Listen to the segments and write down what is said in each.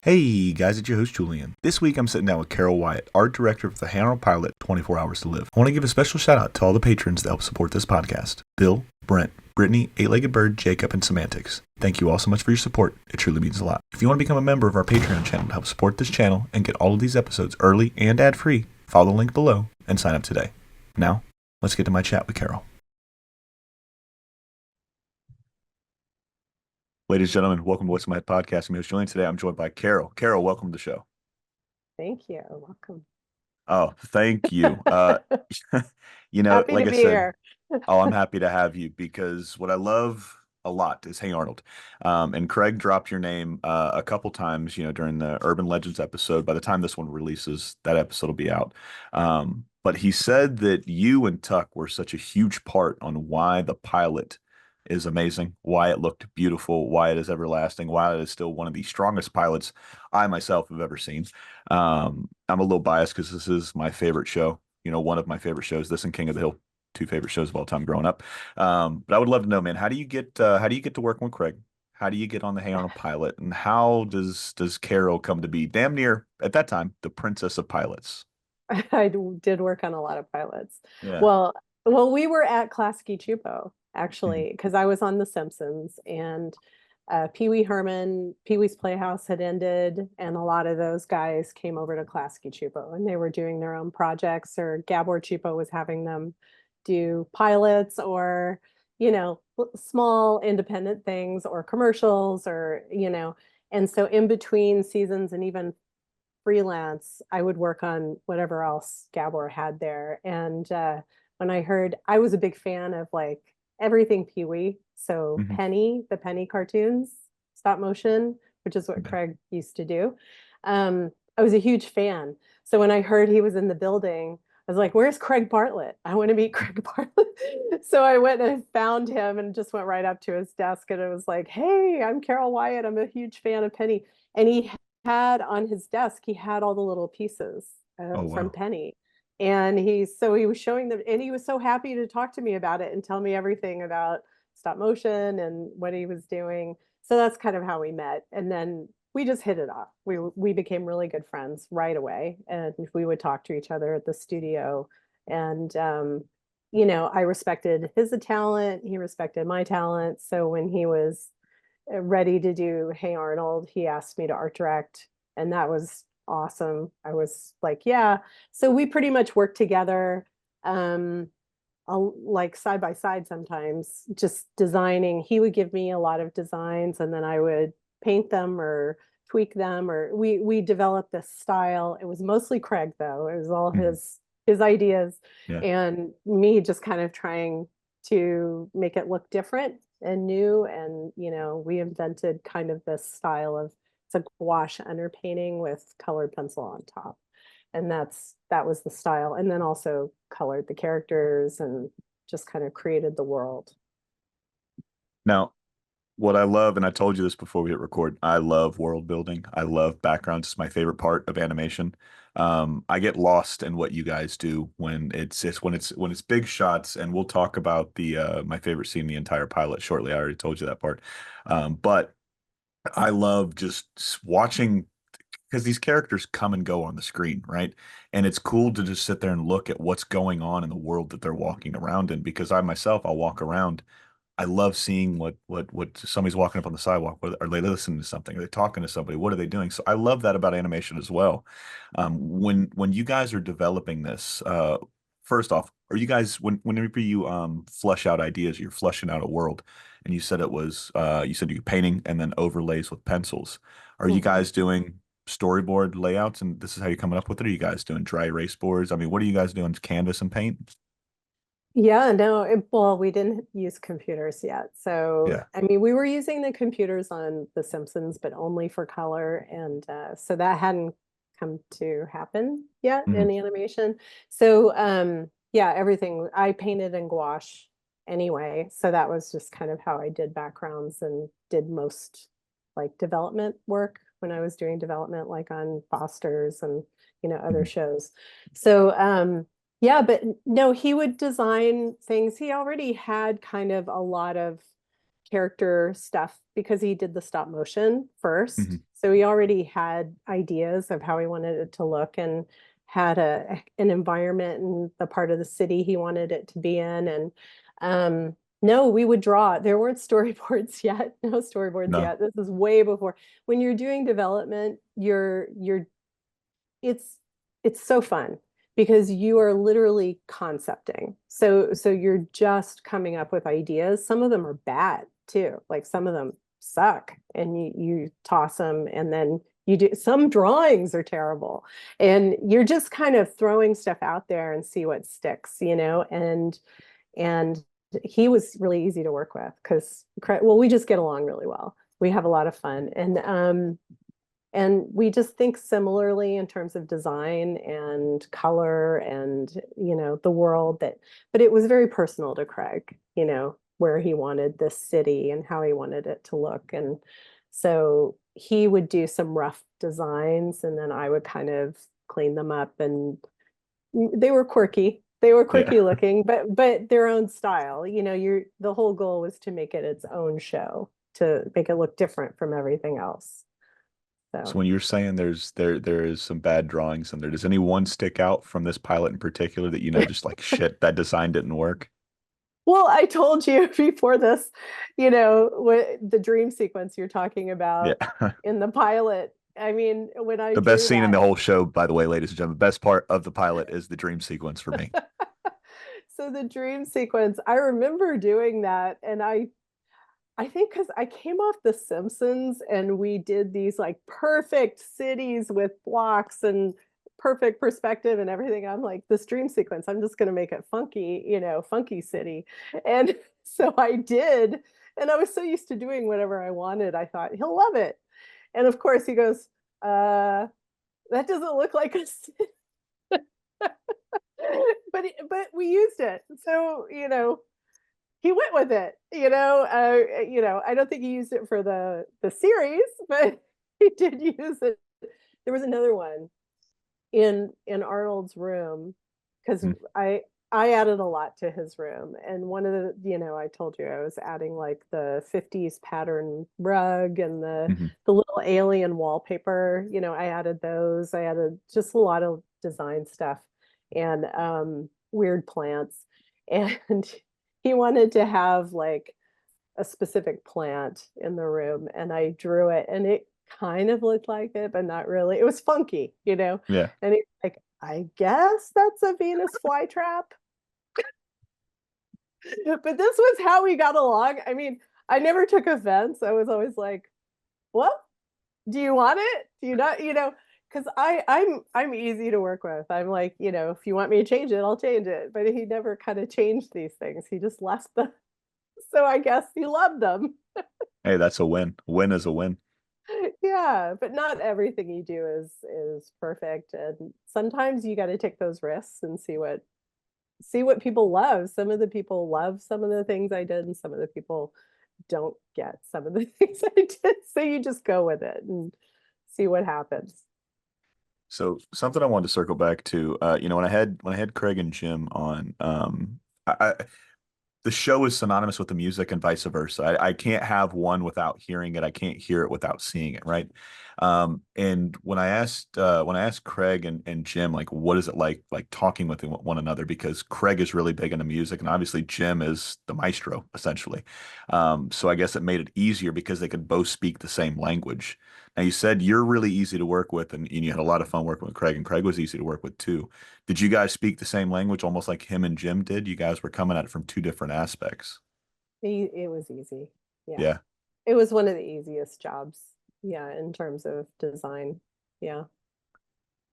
Hey guys, it's your host Julian. This week I'm sitting down with Carol Wyatt, art director of the Hey Arnold Pilot 24 Hours to Live. I want to give a special shout out to all the patrons that help support this podcast. Bill, Brent, Brittany, Eight-Legged Bird, Jacob, and Semantics. Thank you all so much for your support. It truly means a lot. If you want to become a member of our Patreon channel to help support this channel and get all of these episodes early and ad-free, follow the link below and sign up today. Now, let's get to my chat with Carol. Ladies and gentlemen, welcome to What's in My Head Podcast. I'm your host Julian. Today I'm joined by Carol. Carol, welcome to the show. Thank you. Welcome. Oh, thank you. Happy Like to I be said, here. I'm happy to have you because what I love a lot is Hey Arnold. And Craig dropped your name a couple times, during the Urban Legends episode. By the time this one releases, that episode will be out. But he said that you and Tuck were such a huge part on why the pilot is amazing, why it looked beautiful, why it is everlasting, why it is still one of the strongest pilots I myself have ever seen. I'm a little biased because this is my favorite show. One of my favorite shows. This and King of the Hill, two favorite shows of all time growing up. But I would love to know, man, how do you get to working with Craig? How do you get on the Hey Arnold Pilot, and how does Carol come to be damn near at that time the princess of pilots? Did work on a lot of pilots. Yeah. Well, we were at Klasky Chupo Mhm. actually because I was on The Simpsons and Pee Wee Herman, Pee Wee's Playhouse had ended, and a lot of those guys came over to Klasky Chupo and they were doing their own projects, or Gabor Chupo was having them do pilots or small independent things or commercials or. And so in between seasons and even freelance, I would work on whatever else Gabor had there. And when I heard, I was a big fan of like everything Pee Wee. So Mhm. the Penny cartoons, stop motion, which is what Yeah. Craig used to do. I was a huge fan. So when I heard he was in the building, I was like, where's Craig Bartlett? I want to meet Craig Bartlett. So I went and found him and just went right up to his desk and it was like, hey, I'm Carol Wyatt. I'm a huge fan of Penny. And he had on his desk, he had all the little pieces Oh from wow. Penny. And he was showing them, and he was so happy to talk to me about it and tell me everything about stop motion and what he was doing. So that's kind of how we met. And then we just hit it off. We became really good friends right away. And we would talk to each other at the studio. And I respected his talent, he respected my talent. So when he was ready to do Hey Arnold, he asked me to art direct, and that was awesome. I was like, yeah. So we pretty much worked together, um, like side by side sometimes, just designing. He would give me a lot of designs, and then I would paint them or tweak them, or we developed this style. It was mostly Craig though. It was all Mhm. his ideas, Yeah. and me just kind of trying to make it look different and new. And we invented kind of this style of, it's a gouache underpainting with colored pencil on top, and that was the style. And then also colored the characters and just kind of created the world. Now, what I love, and I told you this before we hit record, I love world building. I love backgrounds. It's my favorite part of animation. I get lost in what you guys do when it's big shots, and we'll talk about the my favorite scene in the entire pilot shortly. I already told you that part. But I love just watching because these characters come and go on the screen, right? And it's cool to just sit there and look at what's going on in the world that they're walking around in. Because I myself, I'll walk around. I love seeing what somebody's walking up on the sidewalk. Are they listening to something? Are they talking to somebody? What are they doing? So I love that about animation as well. When you guys are developing this, first off, are you guys whenever you flesh out ideas, you're fleshing out a world, and you said you're painting and then overlays with pencils. Are you Mhm. guys doing storyboard layouts, and this is how you're coming up with it? Are you guys doing dry erase boards? I mean, what are you guys doing? Canvas and paint? Yeah, no, well, we didn't use computers yet. So, Yeah. I mean, we were using the computers on The Simpsons, but only for color. And so that hadn't come to happen yet Mhm. in animation. So, yeah, everything I painted in gouache anyway. So that was just kind of how I did backgrounds and did most like development work when I was doing development, like on Foster's and, other Mhm. shows. So, yeah, but no, he would design things. He already had kind of a lot of character stuff because he did the stop motion first. Mhm. So he already had ideas of how he wanted it to look and had an environment and the part of the city he wanted it to be in. And no, we would draw. There weren't storyboards yet. No storyboards No. yet. This is way before. When you're doing development, it's it's so fun because you are literally concepting. So you're just coming up with ideas. Some of them are bad too. Like some of them suck and you toss them and then you do some drawings are terrible and you're just kind of throwing stuff out there and see what sticks, and he was really easy to work with because well we just get along really well. We have a lot of fun and we just think similarly in terms of design and color and the world that, but it was very personal to Craig, where he wanted this city and how he wanted it to look. And so he would do some rough designs and then I would kind of clean them up and they were quirky. They were Yeah. quirky looking, but their own style. The whole goal was to make it its own show, to make it look different from everything else. So So when you're saying there is some bad drawings in there, does any one stick out from this pilot in particular that just like shit, that design didn't work? well, I told you before this, what the dream sequence you're talking Yeah. about in the pilot. I mean, when I The best drew scene in the that, whole show, by the way, ladies and gentlemen, the best part of the pilot is the dream sequence for me. so the dream sequence, I remember doing that, and I think because I came off The Simpsons and we did these like perfect cities with blocks and perfect perspective and everything. I'm like, this dream sequence, I'm just going to make it funky, funky city. And so I did. And I was so used to doing whatever I wanted. I thought, he'll love it. And of course, he goes, that doesn't look like a city. but we used it. So, he went with it, I don't think he used it for the series, but he did use it. There was another one in Arnold's room because Mm, I added a lot to his room, and one of I told you I was adding like the 50s pattern rug and the mhm. the little alien wallpaper. I added those. I added just a lot of design stuff and weird plants, and he wanted to have like a specific plant in the room, and I drew it, and it kind of looked like it, but not really. It was funky. Yeah. And he's like, I guess that's a Venus flytrap. But this was how we got along. I mean, I never took offense. I was always like, well, do you want it? Do you not, because I'm easy to work with. I'm like, if you want me to change it, I'll change it. But he never kind of changed these things. He just left them. So I guess he loved them. Hey, that's a win. Win is a win. Yeah, but not everything you do is perfect. And sometimes you got to take those risks and see what people love. Some of the people love some of the things I did, and some of the people don't get some of the things I did. So you just go with it and see what happens. So something I wanted to circle back to, when I had Craig and Jim on, the show is synonymous with the music and vice versa. I can't have one without hearing it. I can't hear it without seeing it, right? And when I asked Craig and Jim, like, what is it like talking with one another? Because Craig is really big into music, and obviously Jim is the maestro, essentially. So I guess it made it easier because they could both speak the same language. Now you said you're really easy to work with, and you had a lot of fun working with Craig, and Craig was easy to work with too. Did you guys speak the same language, almost like him and Jim did? You guys were coming at it from two different aspects. It was easy. Yeah. Yeah. It was one of the easiest jobs. Yeah, in terms of design. Yeah.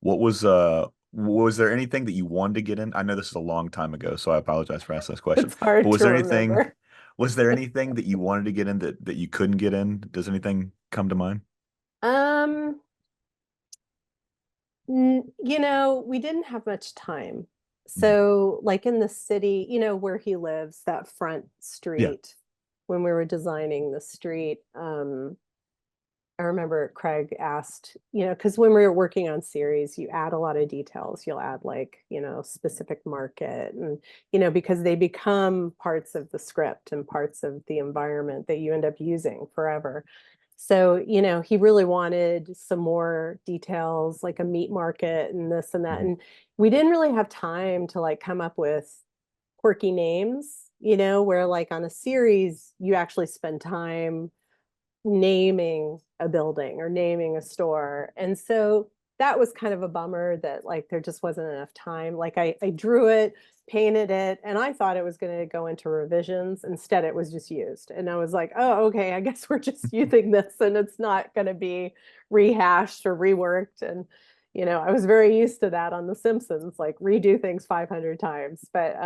Was there anything that you wanted to get in? I know this is a long time ago, so I apologize for asking this question. It's But hard to remember. was there anything that you wanted to get in that you couldn't get in? Does anything come to mind? Um, we didn't have much time. Mhm. So, like in the city, where he lives, that front Yeah. street, when we were designing the street, I remember Craig asked, because when we were working on series, you add a lot of details. You'll add like, specific market and, because they become parts of the script and parts of the environment that you end up using forever. So, he really wanted some more details, like a meat market and this and that. Mhm. And we didn't really have time to like come up with quirky names, where like on a series, you actually spend time naming a building or naming a store. And so that was kind of a bummer that like there just wasn't enough time. Like I drew it, painted it, and I thought it was going to go into revisions. Instead, it was just used. And I was like, oh, okay, I guess we're just using this and it's not going to be rehashed or reworked. And, I was very used to that on The Simpsons, like redo things 500 times. But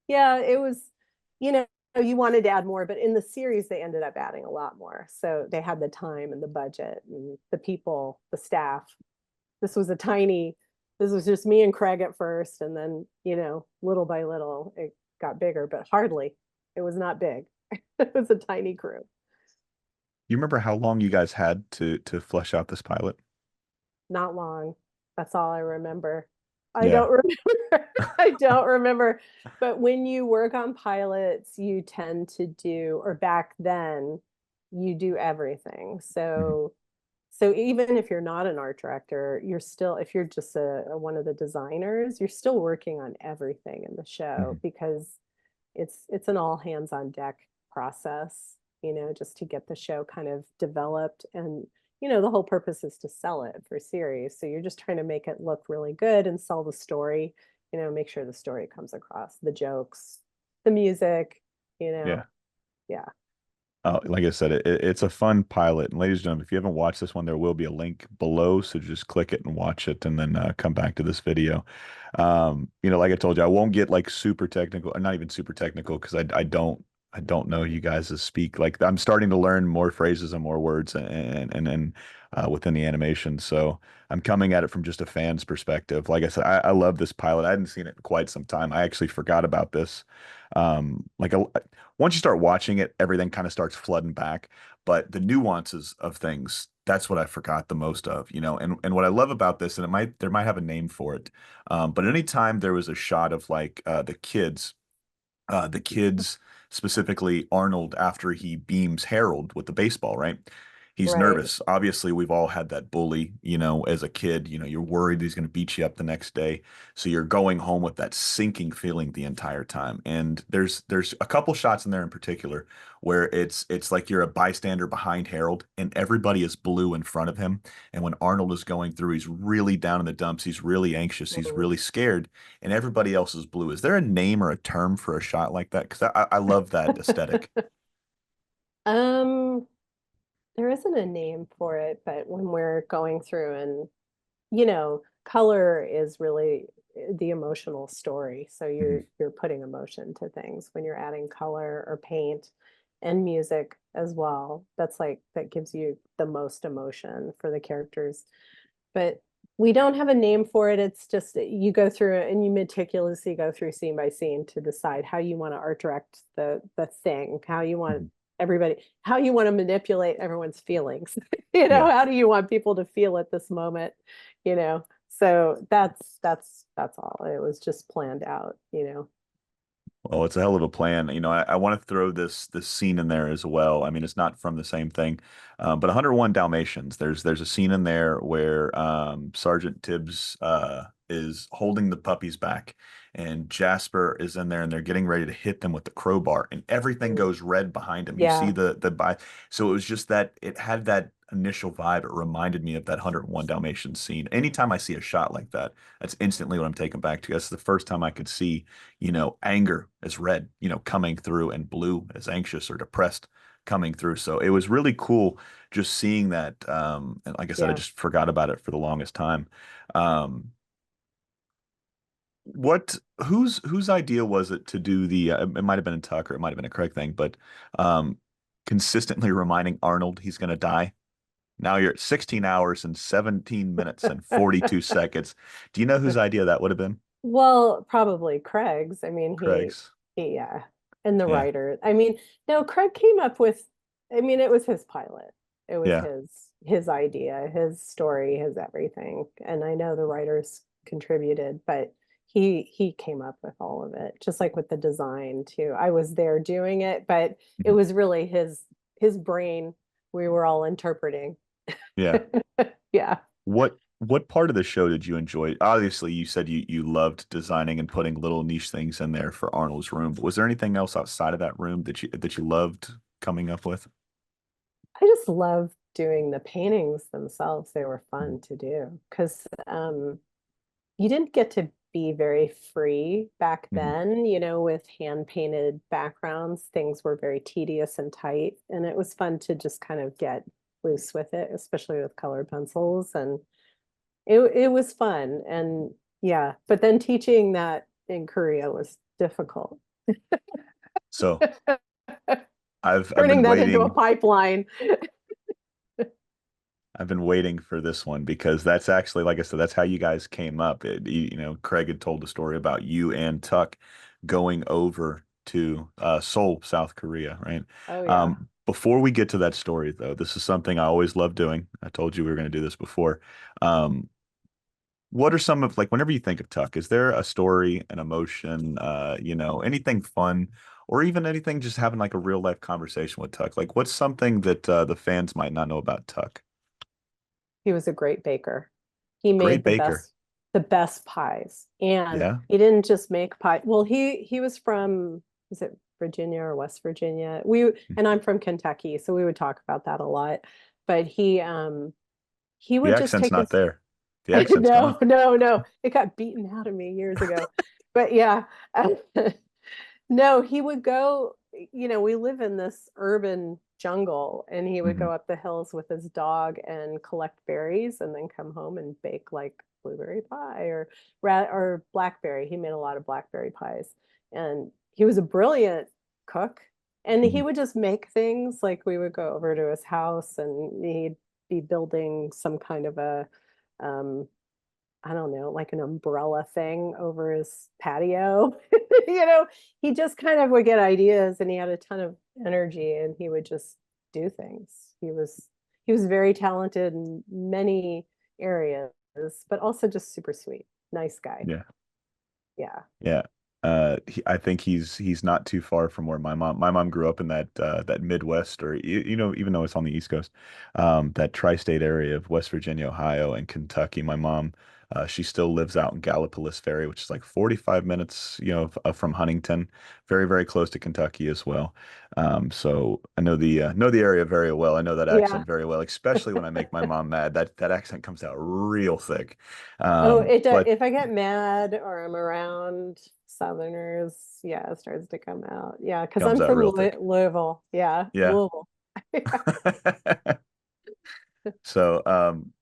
yeah, it was, you know, you wanted to add more, but in the series, they ended up adding a lot more. So they had the time and the budget and the people, the staff. This was a tiny, this was just me and Craig at first. And then, little by little, it got bigger, but hardly. It was not big. It was a tiny crew. You remember how long you guys had to flesh out this pilot? Not long. That's all I remember. I Yeah. don't remember. I don't remember. But when you work on pilots, you tend to do, or back then, you do everything. Mhm. So even if you're not an art director, you're still, if you're just one of the designers, you're still working on everything in the show Mhm. because it's an all hands on deck process, just to get the show kind of developed. And the whole purpose is to sell it for series, so you're just trying to make it look really good and sell the story, make sure the story comes across, the jokes, the music, you know Yeah. yeah. Like I said, it's a fun pilot. And ladies and gentlemen, if you haven't watched this one, there will be a link below. So just click it and watch it and then come back to this video. Like I told you, I won't get like super technical, or not even super technical, because I don't know you guys to speak. Like I'm starting to learn more phrases and more words and within the animation. So I'm coming at it from just a fan's perspective. Like I said, I love this pilot. I hadn't seen it in quite some time. I actually forgot about this. Like once you start watching it, everything kind of starts flooding back. But the nuances of things, that's what I forgot the most of. And what I love about this, and there might have a name for it, but anytime there was a shot of like the kids, specifically Arnold, after he beams Harold with the baseball, right? He's Right. nervous. Obviously, we've all had that bully, as a kid. You're worried he's going to beat you up the next day. So you're going home with that sinking feeling the entire time. And there's a couple shots in there in particular where it's like you're a bystander behind Harold and everybody is blue in front of him. And when Arnold is going through, he's really down in the dumps. He's really anxious. He's Mhm. really scared and everybody else is blue. Is there a name or a term for a shot like that? Because I love that aesthetic. um there isn't a name for it, but when we're going through and color is really the emotional story. So Mhm. you're putting emotion to things when you're adding color or paint and music as well. That's like that gives you the most emotion for the characters. But we don't have a name for it. It's just you go through it and you meticulously go through scene by scene to decide how you want to art direct the thing, how you want Mhm. everybody, how you want to manipulate everyone's feelings. Yeah. How do you want people to feel at this moment? So that's all. It was just planned out. Well, it's a hell of a plan. I want to throw this scene in there as well. I mean, it's not from the same thing, but 101 Dalmatians. There's a scene in there where Sergeant Tibbs is holding the puppies back, and Jasper is in there, and they're getting ready to hit them with the crowbar, and everything Mm. goes red behind him. You see Yeah. the by. So it was just that it had that initial vibe. It reminded me of that 101 Dalmatians scene. Anytime I see a shot like that, that's instantly what I'm taken back to. That's the first time I could see anger as red, coming through and blue as anxious or depressed coming through. So it was really cool just seeing that. And like I said, I Yeah. just forgot about it for the longest time. Um, what, whose idea was it to do it might have been a Tuck or it might have been a Craig thing, but um, consistently reminding Arnold he's going to die? Now you're at 16 hours and 17 minutes and 42 seconds. Do you know whose idea that would have been? Well, probably Craig's. I mean, Craig's. yeah, and the Yeah. writer. I mean, no, Craig came up with, I mean, it was his pilot. It was Yeah. his idea, his story, his everything. And I know the writers contributed, but he came up with all of it, just like with the design too. I was there doing it, but it Mhm. was really his brain we were all interpreting. Yeah. Yeah. What part of the show did you enjoy? Obviously, you said you loved designing and putting little niche things in there for Arnold's room, but was there anything else outside of that room that you loved coming up with? I just love doing the paintings themselves. They were Mhm. fun to do because you didn't get to be very free back Mhm. then, with hand painted backgrounds. Things were very tedious and tight, and it was fun to just kind of get loose with it, especially with colored pencils. And it was fun. And yeah, but then teaching that in Korea was difficult. So I've Turning been that into a waiting. pipeline. I've been waiting for this one because that's actually, like I said, that's how you guys came up. Craig had told the story about you and Tuck going over to Seoul, South Korea, right? Oh yeah. Before we get to that story, though, this is something I always love doing. I told you we were going to do this before. Um, what are some of, like, whenever you think of Tuck, is there a story, an emotion, anything fun, or even anything just having like a real life conversation with Tuck? Like, what's something that the fans might not know about Tuck? He was a great baker. He Great made baker. the best pies. And Yeah. he didn't just make pie. Well, he was from, is it Virginia or West Virginia? And I'm from Kentucky, so we would talk about that a lot. But he The would just accent's take not his there. The accent's no, gone. no, no. It got beaten out of me years ago. But yeah. No, he would go, we live in this urban jungle, and he would Hmm. go up the hills with his dog and collect berries and then come home and bake like blueberry pie or blackberry. He made a lot of blackberry pies. And he was a brilliant cook. And he Hmm. would just make things like we would go over to his house and he'd be building some kind of a um I don't know, like an umbrella thing over his patio. You know, he just kind of would get ideas and he had a ton of energy and he would just do things. He was very talented in many areas, but also just super sweet. Nice guy. Yeah. Yeah. Yeah. I think he's not too far from where my mom grew up in that Midwest, or even though it's on the East Coast, that tri-state area of West Virginia, Ohio, and Kentucky. My mom, she still lives out in Gallipolis Ferry, which is like 45 minutes, from Huntington, very, very close to Kentucky as well. So I know the area very well. I know that Yeah. accent very well, especially when I make my mom mad. That accent comes out real thick. Oh, But if I get mad or I'm around Southerners, yeah, it starts to come out. Yeah, because comes I'm out from real thick. Louisville. Yeah, Yeah. Louisville. So,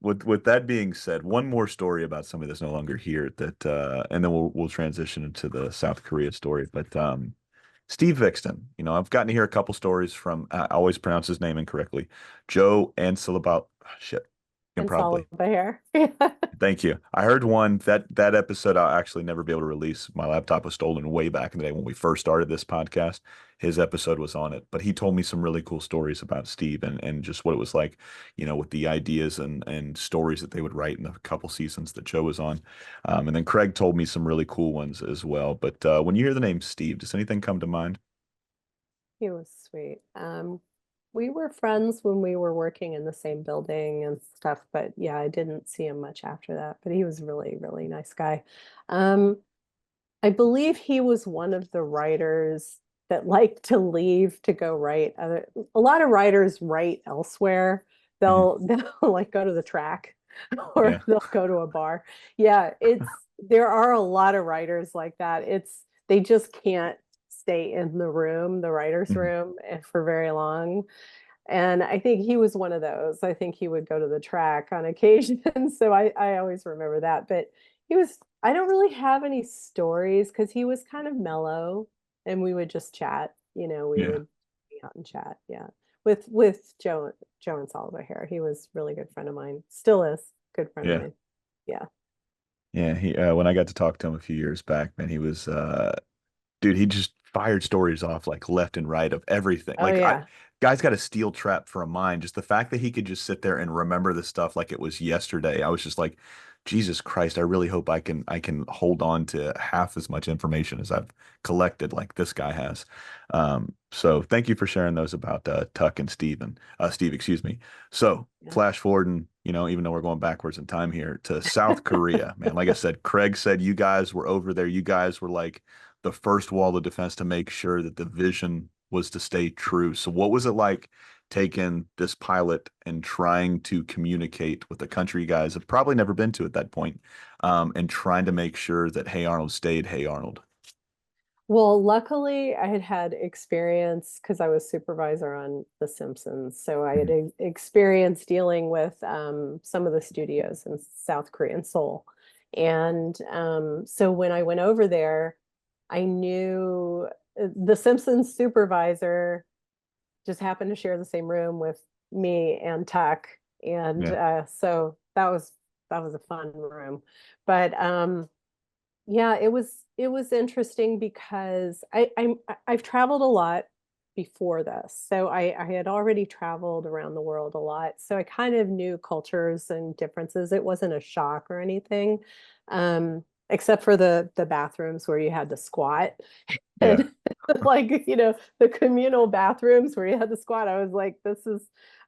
with that being said, one more story about somebody that's no longer here and then we'll transition into the South Korea story. But Steve Vixton, I've gotten to hear a couple stories from, I always pronounce his name incorrectly, Joe Ancelabal. Shit, can And probably. Solid hair. Thank you. I heard one that episode I'll actually never be able to release. My laptop was stolen way back in the day when we first started this podcast. His episode was on it, but he told me some really cool stories about Steve and just what it was like, with the ideas and stories that they would write in the couple seasons that Joe was on. And then Craig told me some really cool ones as well. But when you hear the name Steve, does anything come to mind? He was sweet. We were friends when we were working in the same building and stuff, but yeah, I didn't see him much after that. But he was really, really nice guy. Um, I believe he was one of the writers that liked to leave to go write other. A lot of writers write elsewhere. Hmm. They'll like go to the track or Yeah. they'll go to a bar. Yeah, there are a lot of writers like that. They just can't stay in the room, the writer's Hmm. room, for very long. And I think he was one of those. I think he would go to the track on occasion. So I always remember that. But I don't really have any stories because he was kind of mellow and we would just chat. We Yeah. would be out and chat. Yeah. With Joe and Solid Hair. He was a really good friend of mine. Still is good friend of Yeah. mine. Yeah. Yeah. He when I got to talk to him a few years back, man, he was dude, he just fired stories off like left and right of everything. Oh Like yeah. guy's got a steel trap for a mind. Just the fact that he could just sit there and remember the stuff like it was yesterday. I was just like, Jesus Christ, I really hope I can hold on to half as much information as I've collected like this guy has. So thank you for sharing those about Tuck and Steve and Steve, excuse me. So Yeah. flash forward and even though we're going backwards in time here to South Korea, man, like I said, Craig said you guys were over there. You guys were like the first wall of defense to make sure that the vision was to stay true. So what was it like taking this pilot and trying to communicate with a country you guys have probably never been to at that point, and trying to make sure that Hey Arnold stayed Hey Arnold? Well, luckily, I had had experience because I was supervisor on The Simpsons. So I had Mhm. experience dealing with some of the studios in South Korea and Seoul. And so when I went over there, I knew The Simpsons supervisor just happened to share the same room with me and Tuck. And Yeah. so that was a fun room. But yeah, it was interesting because I've traveled a lot before this. So I had already traveled around the world a lot. So I kind of knew cultures and differences. It wasn't a shock or anything. Except for the bathrooms where you had to squat. Yeah. And like, the communal bathrooms where you had to squat. I was like, this is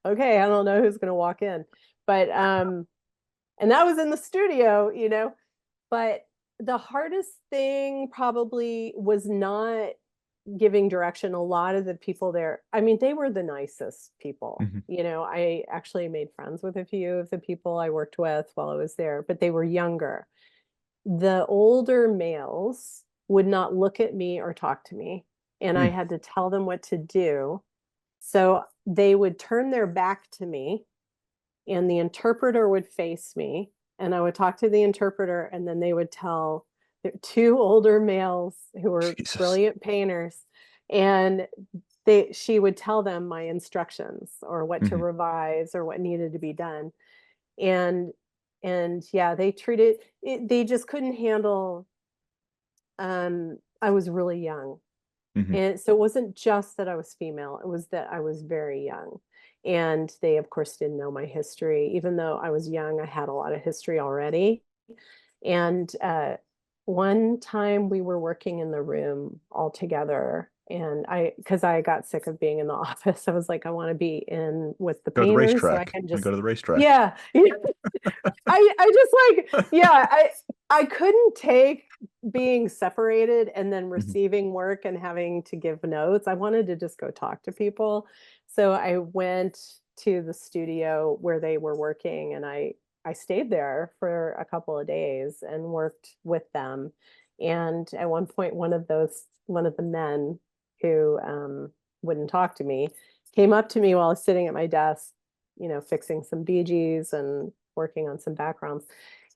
okay, I don't know who's gonna walk in. But and that was in the studio. But the hardest thing probably was not giving direction. A lot of the people there, I mean, they were the nicest people. Hmm. I actually made friends with a few of the people I worked with while I was there, but they were younger. The older males would not look at me or talk to me, and I Mm. had to tell them what to do. So they would turn their back to me and the interpreter would face me and I would talk to the interpreter and then they would tell two older males who were Jesus. brilliant painters and she would tell them my instructions or what to Hmm. revise or what needed to be done. And yeah, they treated it, they just couldn't handle I was really young. Hmm. And so it wasn't just that I was female, it was that I was very young. And they, of course, didn't know my history. Even though I was young, I had a lot of history already. And one time we were working in the room all together, and because I got sick of being in the office, I was like, I want to be in with the Go to the painters so I racetrack. can We go just, to the racetrack. yeah. I just like, yeah, I couldn't take being separated and then Hmm. receiving work and having to give notes. I wanted to just go talk to people. So I went to the studio where they were working and I stayed there for a couple of days and worked with them. And at one point one of the men who wouldn't talk to me came up to me while I was sitting at my desk, fixing some BGs and working on some backgrounds.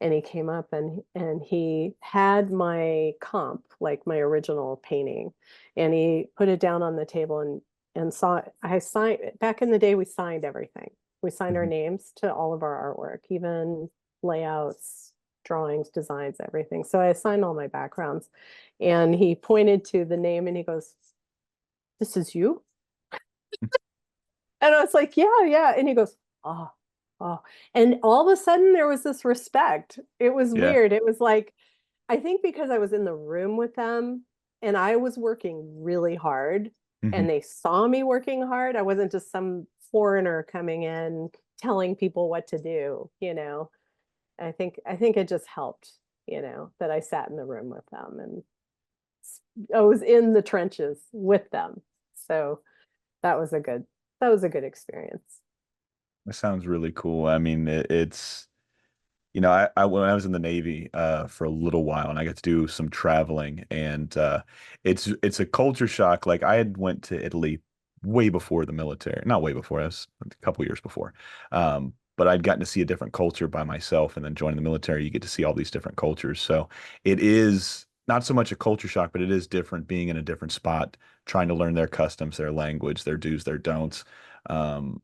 And he came up and he had my comp, like my original painting, and he put it down on the table and saw I signed back in the day we signed everything. We signed our Hmm. names to all of our artwork, even layouts, drawings, designs, everything. So I signed all my backgrounds. And he pointed to the name and he goes, "This is you?" And I was like, yeah, yeah. And he goes, oh, oh. And all of a sudden there was this respect. It was Yeah. weird. It was like, I think because I was in the room with them and I was working really hard Hmm. and they saw me working hard. I wasn't just some foreigner coming in telling people what to do. I think it just helped, that I sat in the room with them and I was in the trenches with them. So that was a good that was a good experience. That sounds really cool. I mean, it's I when I was in the Navy for a little while and I got to do some traveling and it's a culture shock. Like I had went to Italy way before the military. Not way before, I was a couple years before. But I'd gotten to see a different culture by myself and then joining the military, you get to see all these different cultures. So it is not so much a culture shock, but it is different being in a different spot, trying to learn their customs, their language, their do's, their don'ts. And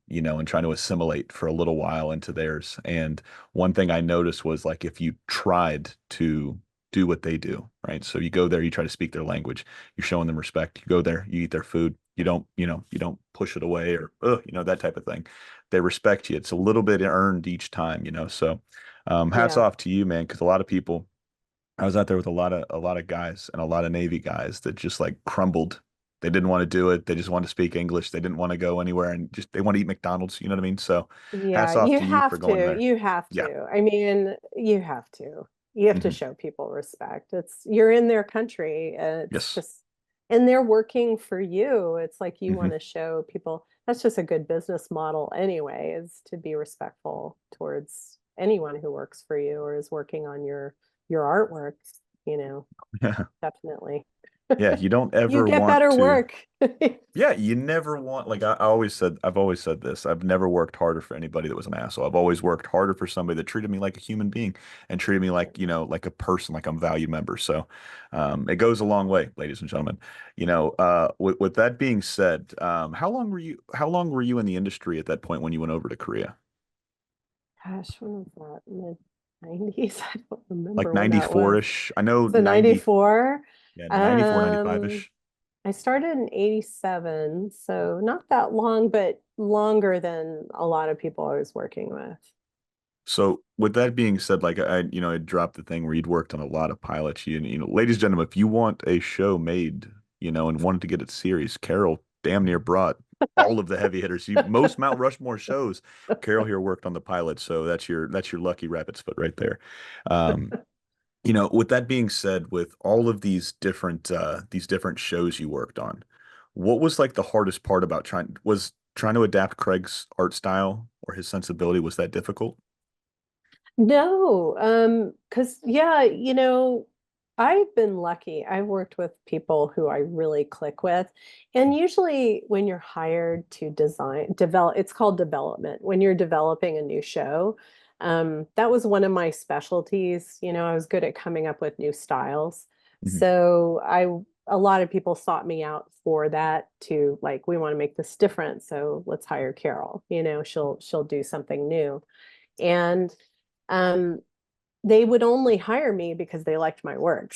trying to assimilate for a little while into theirs. And one thing I noticed was like if you tried to do what they do, right? So you go there, you try to speak their language, you're showing them respect. You go there, you eat their food. You don't push it away or that type of thing. They respect you. It's a little bit earned each time, so hats Yeah. off to you, man, because a lot of people, I was out there with a lot of guys and a lot of Navy guys that just like crumbled. They didn't want to do it. They just wanted to speak English. They didn't want to go anywhere and just they want to eat McDonald's. You know what I mean? So Yeah, hats off you to you for have going to. there. You have Yeah. to. I mean, you have to. You have to Hmm. show people respect. It's you're in their country. It's Yes. just, and they're working for you. It's like you Hmm. want to show people that's just a good business model anyway, is to be respectful towards anyone who works for you or is working on your artwork, you know, Yeah. definitely. Yeah. You don't You ever get want better to. work. Yeah, you never want like I've always said this. I've never worked harder for anybody that was an asshole. I've always worked harder for somebody that treated me like a human being and treated me like, like a person, like I'm a valued member. So it goes a long way, ladies and gentlemen. With that being said, how long were you in the industry at that point when you went over to Korea? Gosh, when was that? Mid 90s? I don't Like remember when that was. 94-ish. I know So 90, 94. yeah, 94, Um, 95-ish. I started in 87, so not that long, but longer than a lot of people I was working with. So with that being said, like I dropped the thing where you'd worked on a lot of pilots. Ladies and gentlemen, if you want a show made, and wanted to get it series, Carol damn near brought all of the heavy hitters. Most Mount Rushmore shows, Carol here worked on the pilot, so that's your lucky rabbit's foot right there. Um, with that being said, with all of these different shows you worked on, what was like the hardest part about trying to adapt Craig's art style or his sensibility? Was that difficult? No, because yeah, I've been lucky. I've worked with people who I really click with. And usually when you're hired to develop, it's called development. When you're developing a new show, that was one of my specialties. I was good at coming up with new styles. Hmm. So a lot of people sought me out for that to like, we want to make this different. So let's hire Carol. She'll do something new. And um, they would only hire me because they liked my work.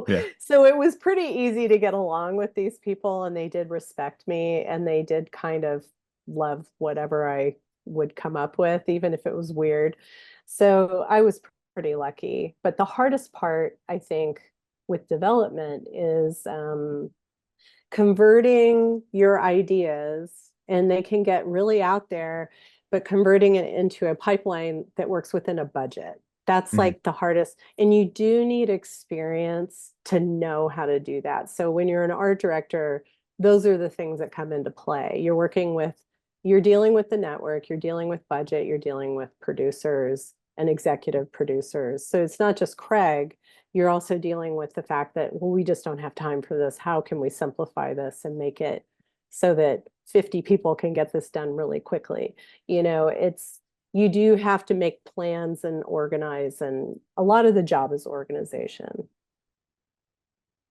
Yeah. So it was pretty easy to get along with these people, and they did respect me, and they did kind of love whatever I would come up with, even if it was weird. So I was pretty lucky. But the hardest part, I think, with development is converting your ideas, and they can get really out there, but converting it into a pipeline that works within a budget. That's Hmm. like the hardest. And you do need experience to know how to do that. So when you're an art director, those are the things that come into play. You're dealing with the network, you're dealing with budget, you're dealing with producers and executive producers. So it's not just Craig, you're also dealing with the fact that, well, we just don't have time for this. How can we simplify this and make it so that 50 people can get this done really quickly? You do have to make plans and organize, and a lot of the job is organization.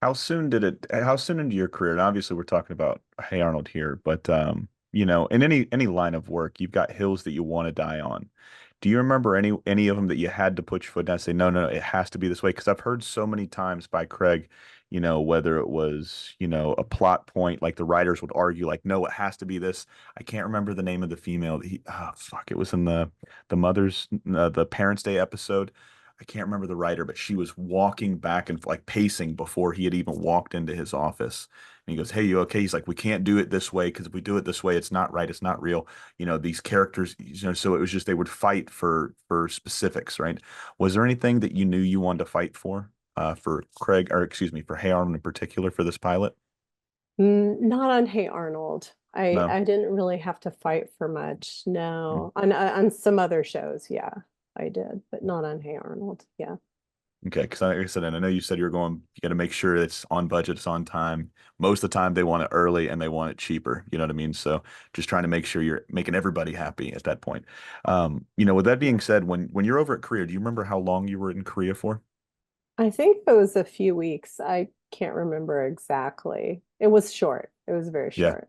How soon into your career, and obviously we're talking about Hey Arnold here, but in any line of work, you've got hills that you want to die on. Do you remember any of them that you had to put your foot down and say, no, no, no, it has to be this way? Because I've heard so many times by Craig, whether it was, a plot point, like the writers would argue, like, no, it has to be this. I can't remember the name of the female. Fuck, it was in the Parents' Day episode. I can't remember the writer, but she was walking back and like pacing before he had even walked into his office. And he goes, "Hey, you okay?" He's like, "We can't do it this way because if we do it this way, it's not right. It's not real. These characters, so it was just they would fight for specifics, right? Was there anything that you knew you wanted to fight for Craig, or excuse me, for Hey Arnold in particular for this pilot? Not on Hey Arnold. I No. I didn't really have to fight for much. Mm. No. On some other shows, yeah, I did, but not on Hey Arnold. Yeah. Okay, because like I said, and I know you said you got to make sure it's on budget, it's on time. Most of the time, they want it early and they want it cheaper. You know what I mean? So just trying to make sure you're making everybody happy at that point. With that Yeah. being said, when you're over at Korea, do you remember how long you were in Korea for? I think it was a few weeks. I can't remember exactly. It was short. It was very Yeah. short.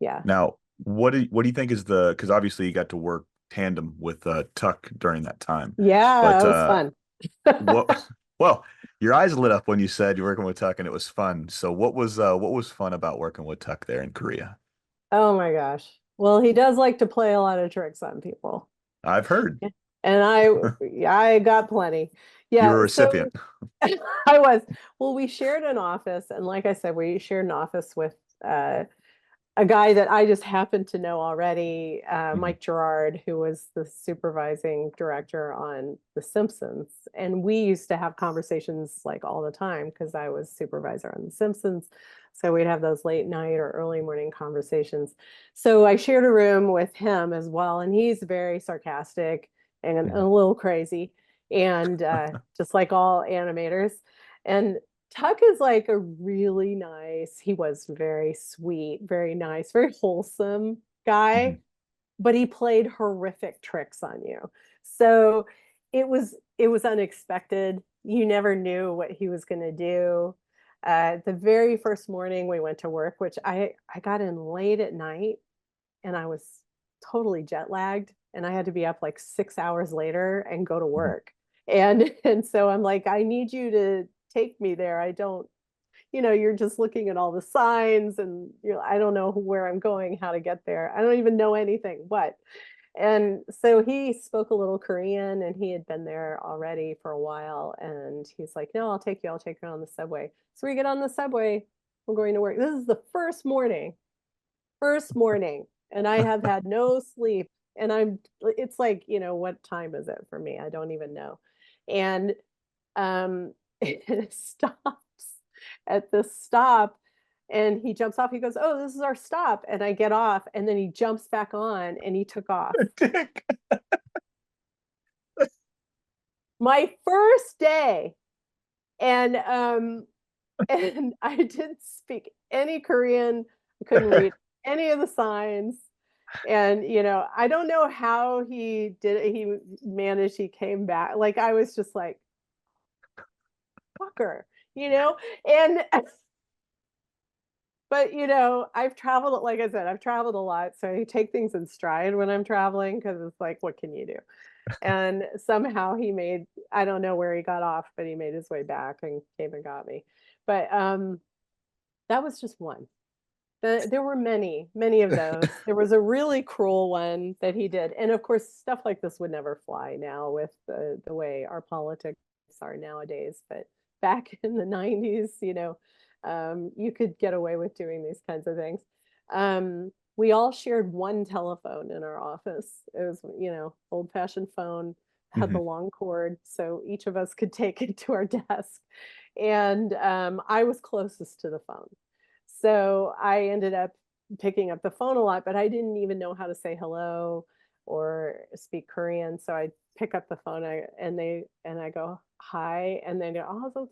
Yeah. Now, what do you think is because obviously you got to work tandem with Tuck during that time, Yeah, but that was fun. what? Well, Your eyes lit up when you said you're working with Tuck and it was fun. So what was fun about working with Tuck there in Korea? Oh my gosh. Well, he does like to play a lot of tricks on people. I've heard And I got plenty. you were a Yeah, so recipient. I was. Well, we shared an office, and like I said, we shared an office with uh a guy that I just happened to know already, Mhm. Mike Gerard, who was the supervising director on The Simpsons. And we used to have conversations like all the time because I was supervisor on The Simpsons. So we'd have those late night or early morning conversations. So I shared a room with him as well. And he's very sarcastic and a Mhm. little crazy, and just like all animators. And Tuck is like a really nice, he was very sweet, very nice, very wholesome guy, Mhm. but he played horrific tricks on you. So it was unexpected. You never knew what he was going to do. The very first morning we went to work, which I got in late at night and I was totally jet lagged and I had to be up like 6 hours later and go to Mhm. work. And so I'm like, I need you to take me there. I don't, you're just looking at all the signs and I don't know where I'm going, how to get there. I don't even know anything. What? And so he spoke a little Korean and he had been there already for a while. And he's like, no, I'll take you on the subway. So we get on the subway, we're going to work. This is the first morning, and I have had no sleep. And it's like, what time is it for me? I don't even know. And it stops at this stop and he jumps off. He goes, oh, this is our stop. And I get off and then he jumps back on and he took off. Dick. My first day. And and I didn't speak any Korean. I couldn't read any of the signs. And I don't know how he did it. He managed, he came back. Like I was just like, fucker, you know? And but I've traveled, like I said, I've traveled a lot. So I take things in stride when I'm traveling because it's like, what can you do? And somehow he made, I don't know where he got off, but he made his way back and came and got me. But that was just one. There were many, many of those. There was a really cruel one that he did. And of course, stuff like this would never fly now with the way our politics are nowadays. But back in the 90s, you could get away with doing these kinds of things. We all shared one telephone in our office. It was, old-fashioned phone, had the Mhm. long cord, so each of us could take it to our desk. And I was closest to the phone. So I ended up picking up the phone a lot, but I didn't even know how to say hello or speak Korean. So I pick up the phone and I go hi, and they go oh,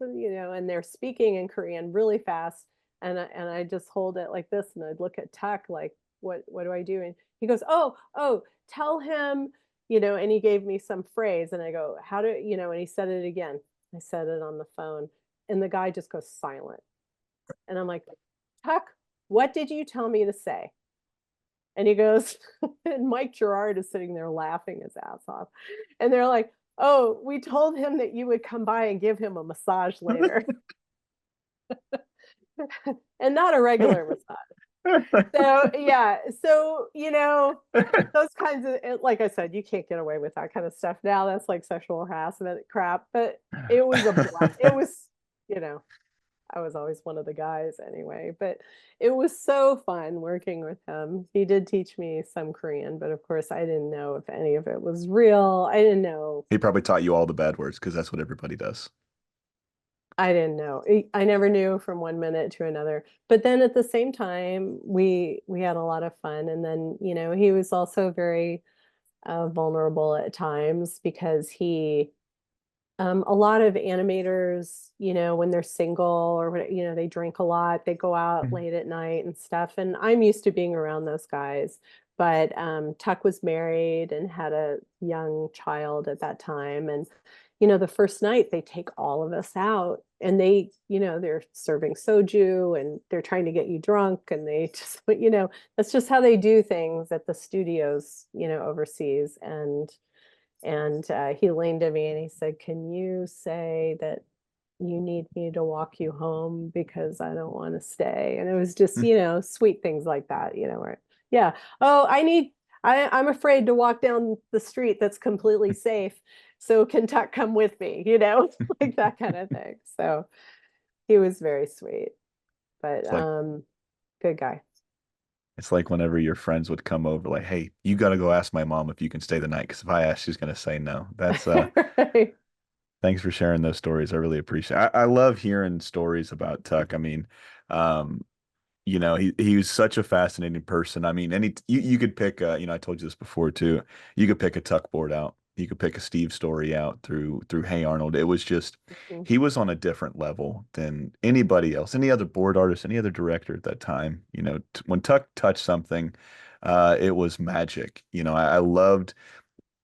and they're speaking in Korean really fast, and I just hold it like this, and I'd look at Tuck like what do I do? And he goes oh tell him, and he gave me some phrase, and I go how do and he said it again. I said it on the phone, and the guy just goes silent, and I'm like, Tuck, what did you tell me to say? And he goes, and Mike Gerard is sitting there laughing his ass off. And they're like, oh, we told him that you would come by and give him a massage later. And not a regular massage. So, yeah. So, those kinds of, like I said, you can't get away with that kind of stuff now. That's like sexual harassment crap. But it was a blast. It was, you know, I was always one of the guys anyway, but it was so fun working with him. He did teach me some Korean, but of course I didn't know if any of it was real. I didn't know. He probably taught you all the bad words because that's what everybody does. I didn't know. I never knew from one minute to another. But then at the same time, we had a lot of fun. And then, he was also very vulnerable at times because a lot of animators, when they're single or they drink a lot, they go out Mhm. late at night and stuff. And I'm used to being around those guys. But Tuck was married and had a young child at that time. And, the first night they take all of us out and they're serving soju and they're trying to get you drunk. And they just, but, that's just how they do things at the studios, overseas. And he leaned to me and he said, can you say that you need me to walk you home because I don't want to stay. And it was just, Hmm. sweet things like that, where, yeah. Oh, I'm afraid to walk down the street that's completely safe. So can Tuck come with me, like that kind of thing. So he was very sweet, but It's like good guy. it's like whenever your friends would come over, like, hey, you got to go ask my mom if you can stay the night, because if I ask, she's gonna say no. That's Right. Thanks for sharing those stories. I really appreciate it. I love hearing stories about Tuck. I mean, um, he was such a fascinating person. I mean, you could pick I told you this before too. You could pick a Tuck board out. You could pick a Steve story out through Hey Arnold. It was just Mhm. he was on a different level than anybody else, any other board artist, any other director at that time. When Tuck touched something, it was magic. I loved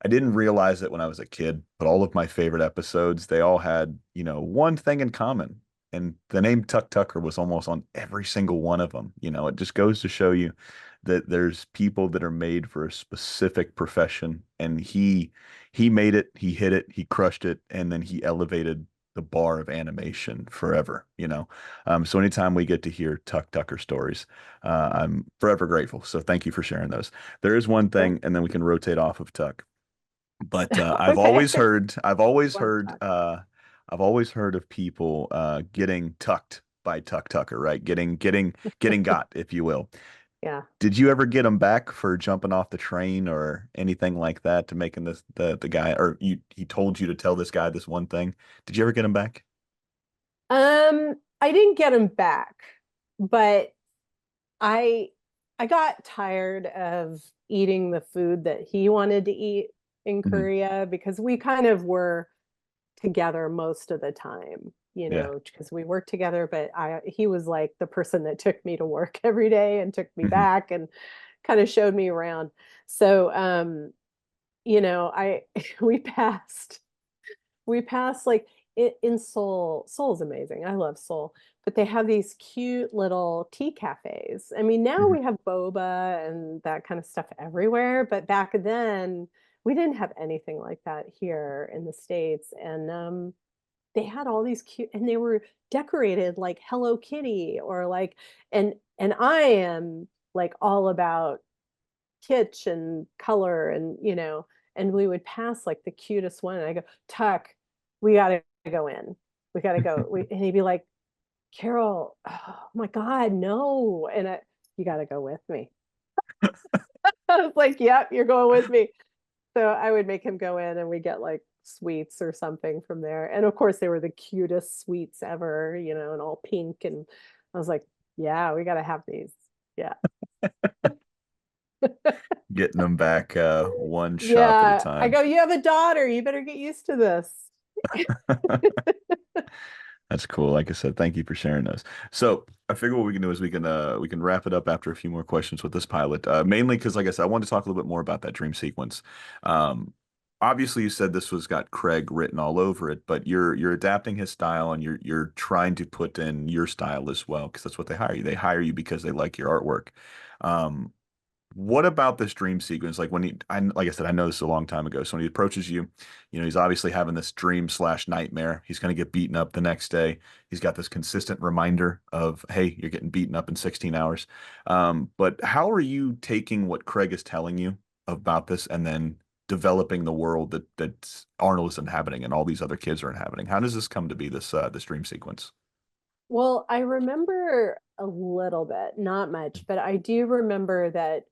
I didn't realize it when I was a kid, but all of my favorite episodes, they all had, one thing in common. And the name Tuck Tucker was almost on every single one of them. It just goes to show you that there's people that are made for a specific profession. And he made it, he hit it, he crushed it, and then he elevated the bar of animation forever. So anytime we get to hear Tuck Tucker stories, I'm forever grateful. So thank you for sharing those. There is one Sure. thing, and then we can rotate off of Tuck. But Okay. Love Tuck. I've always heard of people getting tucked by Tuck Tucker, right? Getting got, if you will. Yeah. Did you ever get him back for jumping off the train or anything like that to making this the guy, or he told you to tell this guy this one thing? Did you ever get him back? I didn't get him back, but I I got tired of eating the food that he wanted to eat in Mhm. Korea because we kind of were together most of the time, Yeah. because we worked together, but he was like the person that took me to work every day and took me Mhm. back and kind of showed me around. So I we passed like in Seoul. Seoul's amazing. I love Seoul, but they have these cute little tea cafes. I mean, now Mhm. we have boba and that kind of stuff everywhere, but back then we didn't have anything like that here in the States. And they had all these cute, and they were decorated like Hello Kitty or like, and I am like all about kitsch and color and and we would pass like the cutest one and I go, Tuck, we gotta go in, we gotta go, and he'd be like, Carol, oh my god, no. And you gotta go with me. I was like, yep, you're going with me. So I would make him go in and we get like sweets or something from there, and of course they were the cutest sweets ever, and all pink, and I was like, yeah, we gotta have these. Yeah. Getting them back one shop at a Yeah, I time. go, you have a daughter, you better get used to this. That's cool. Like I said, thank you for sharing those. So I figure what we can do is we can wrap it up after a few more questions with this pilot. Mainly because, like I said, I wanted to talk a little bit more about that dream sequence. Um, Obviously, you said this was got Craig written all over it, but you're adapting his style and you're trying to put in your style as well, because that's what they hire you. They hire you because they like your artwork. Um, what about this dream sequence? Like like I said, I know this is a long time ago. So when he approaches you, he's obviously having this dream slash nightmare. He's going to get beaten up the next day. He's got this consistent reminder of, hey, you're getting beaten up in 16 hours. But how are you taking what Craig is telling you about this and then developing the world that Arnold is inhabiting and all these other kids are inhabiting? How does this come to be this dream sequence? Well, I remember a little bit, not much, but I do remember that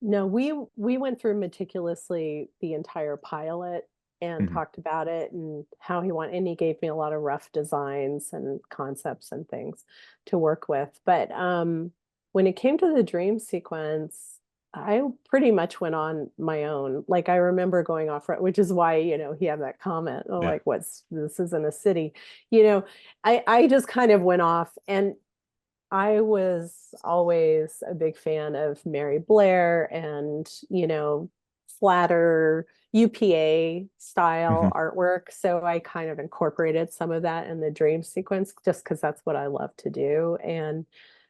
no, we went through meticulously the entire pilot and Mhm. talked about it and how and he gave me a lot of rough designs and concepts and things to work with. But when it came to the dream sequence, I pretty much went on my own. Like I remember going off, which is why, he had that comment, oh, Yeah. like, what's this isn't a city, you know. I just kind of went off, and I was always a big fan of Mary Blair and, flatter UPA style Mhm. artwork. So I kind of incorporated some of that in the dream sequence just because that's what I love to do.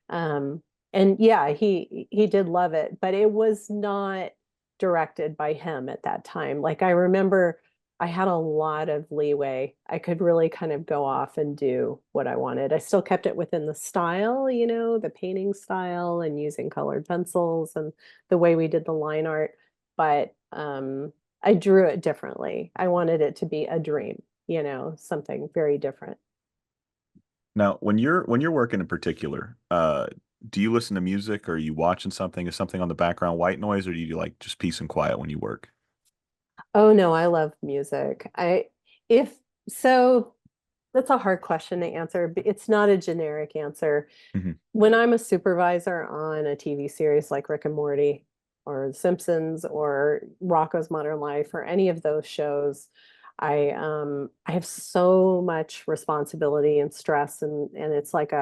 Um and yeah, he did love it, but it was not directed by him at that time. Like I remember I had a lot of leeway. I could really kind of go off and do what I wanted. I still kept it within the style, the painting style and using colored pencils and the way we did the line art, but I drew it differently. I wanted it to be a dream, something very different. Now, when you're working in particular, do you listen to music or are you watching something? Is something on the background white noise, or do you like just peace and quiet when you work? Oh no, I love music. If so, that's a hard question to answer. It's not a generic answer. Hmm. When I'm a supervisor on a TV series like Rick and Morty or The Simpsons or Rocko's Modern Life or any of those shows, I have so much responsibility and stress and it's like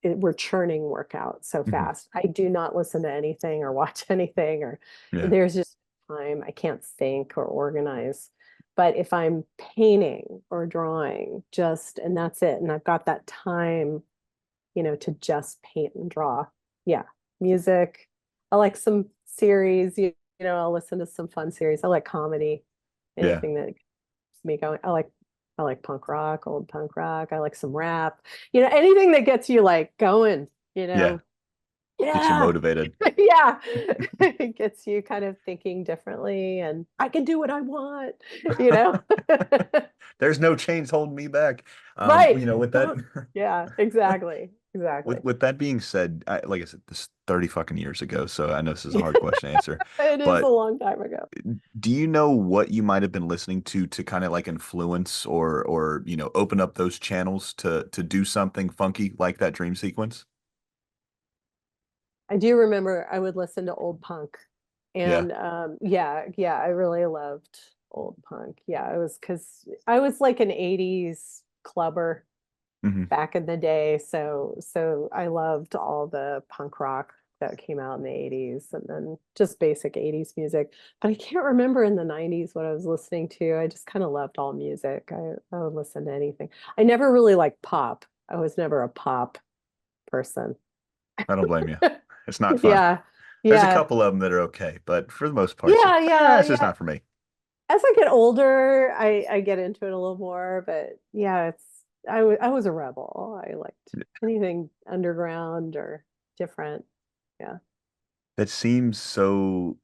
we're churning work out so Hmm. fast. I do not listen to anything or watch anything or Yeah, there's just time I can't think or organize. But if I'm painting or drawing, just and that's it, and I've got that time to just paint and draw. Yeah, music. I like some series, I'll listen to some fun series. I like comedy, yeah, anything that keeps me going. I like punk rock, old punk rock. I like some rap. Anything that gets you like going, you yeah. know. Gets you Yeah. motivated. Yeah. It gets you kind of thinking differently and I can do what I want, you know. There's no chains holding me back. Right. With that, Don't. Yeah, exactly. Exactly. with that being said, like I said, this 30 fucking years ago, so I know this is a hard question to answer. It is a But long time ago. do you know what you might have been listening to kind of like influence or open up those channels to do something funky like that dream sequence? I do remember I would listen to old punk. Yeah. And yeah, yeah, I really loved old punk. Yeah, it was because I was like an 80s clubber Hmm. back in the day. So I loved all the punk rock that came out in the 80s and then just basic 80s music. But I can't remember in the 90s what I was listening to. I just kind of loved all music. I would listen to anything. I never really liked pop. I was never a pop person. I don't blame you. It's not fun. Yeah. There's a Yeah. couple of them that are okay, but for the most part, it's like, Yeah, yeah, it's just yeah. not for me. As I get older, I get into it a little more, but yeah, I was a rebel. I liked anything underground or different. Yeah. That seems so,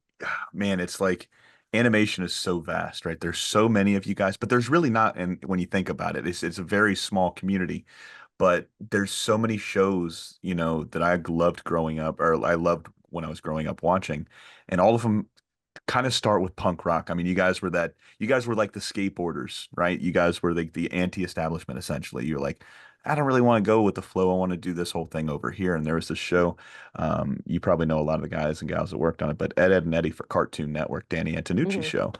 man, it's like animation is so vast, right? There's so many of you guys, but there's really not. And when you think about it, it's a very small community, but there's so many shows, that I loved growing up, or I loved when I was growing up watching, and all of them kind of start with punk rock. I mean, you guys were like the skateboarders, right? You guys were the anti-establishment essentially. You're like, I don't really want to go with the flow. I want to do this whole thing over here. And there was this show, you probably know a lot of the guys and gals that worked on it, but Ed, Ed and Eddie for Cartoon Network, Danny Antonucci's Hmm. show,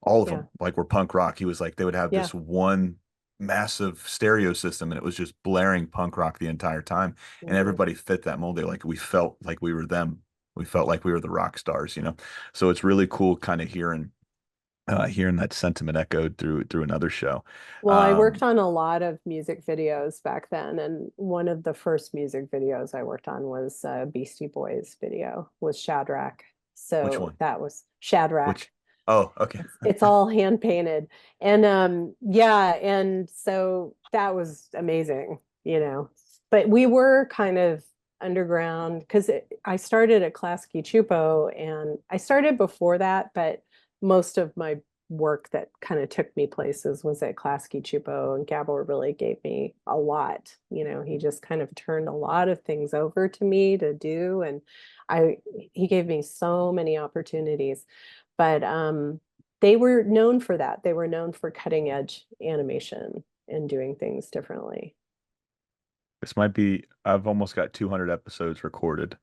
all of Yeah. them like were punk rock. He was like, they would have Yeah. this one massive stereo system and it was just blaring punk rock the entire time. And Hmm. everybody fit that mold. They like, we felt like we were them. We felt like we were the rock stars. So it's really cool kind of hearing that sentiment echoed through another show. Well, I worked Um, on a lot of music videos back then, and one of the first music videos I worked on was Beastie Boys video, was Shadrach. which So one? that was Shadrach. Which? Oh, okay. It's all hand painted. And yeah, and so that was amazing. But we were kind of underground because I started at Klasky Chupo and I started before that, but most of my work that kind of took me places was at Klasky Chupo and Gabor really gave me a lot. He just kind of turned a lot of things over to me to do and I he gave me so many opportunities. But they were known for that. They were known for cutting edge animation and doing things differently. This might be, I've almost got 200 episodes recorded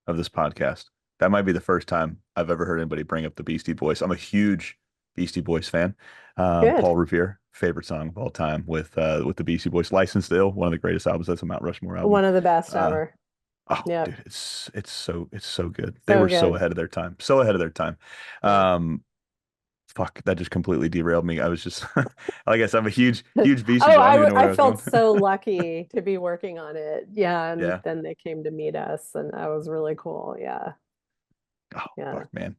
of this podcast. That might be the first time I've ever heard anybody bring up the Beastie Boys. I'm a huge Beastie Boys fan. Good. Paul Revere, favorite song of all time with the Beastie Boys. Licensed to Ill, one of the greatest albums. That's a Mount Rushmore album. One of the best Uh, ever. oh, Yep. dude, it's so good. They So were so good. ahead of their time. So ahead of their time. Yeah. Um, Fuck, that just completely derailed me. I was just, I guess I'm a huge, Oh, huge Beastie Boy. I don't even know where I I was felt going. so lucky to be working on it. Yeah. And Yeah. then they came to meet us and that was really cool. Yeah. Oh, Yeah. fuck, man.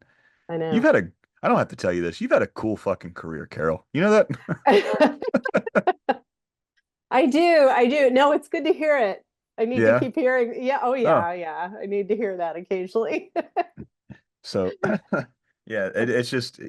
I You've know. had a, I don't have to tell you this. You've had a cool fucking career, Carol. You know that? I do. I do. No, it's good to hear it. I need to Yeah. keep hearing. Yeah. Oh, Oh, yeah. Yeah. I need to hear that occasionally. so yeah, it's just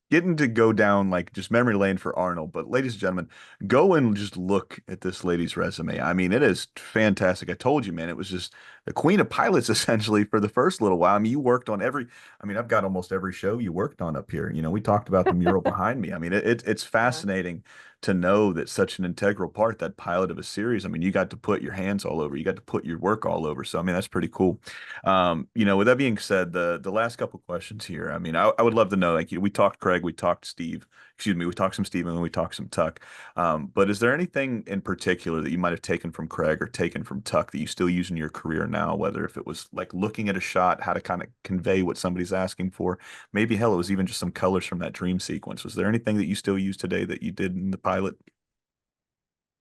getting to go down like just memory lane for Arnold. But ladies and gentlemen, go and just look at this lady's resume. I mean, it is fantastic. I told you, man, it was just the queen of pilots essentially for the first little while. I mean, you worked on every, I mean, I've got almost every show you worked on up here. You know, we talked about the mural behind me. I mean, it's Yeah, fascinating to know that such an integral part, that pilot of a series. I mean, you got to put your hands all over, you got to put your work all over. So, I mean, that's pretty cool. With that being said, the last couple questions here. I mean, I would love to know. Like, we talked Craig, we talked Steve. Excuse me, we talked some Steve, and then we talked some Tuck. But is there anything in particular that you might have taken from Craig or taken from Tuck that you still use in your career now? Whether if it was like looking at a shot, how to kind of convey what somebody's asking for. Maybe hell, it was even just some colors from that dream sequence. Was there anything that you still use today that you did in the pilot?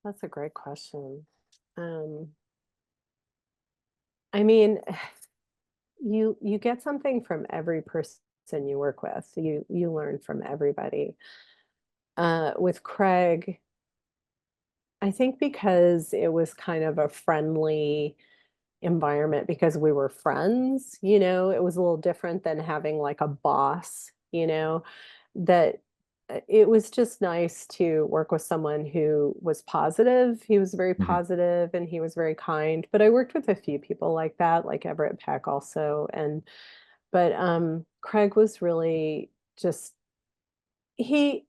that's a great question. Um, I mean, you get something from every person you work with. You learn from everybody. With Craig, I think because it was kind of a friendly environment because we were friends, it was a little different than having like a boss, that it was just nice to work with someone who was positive. He was very Hmm. positive and he was very kind. But I worked with a few people like that, like Everett Peck also. But Craig was really just he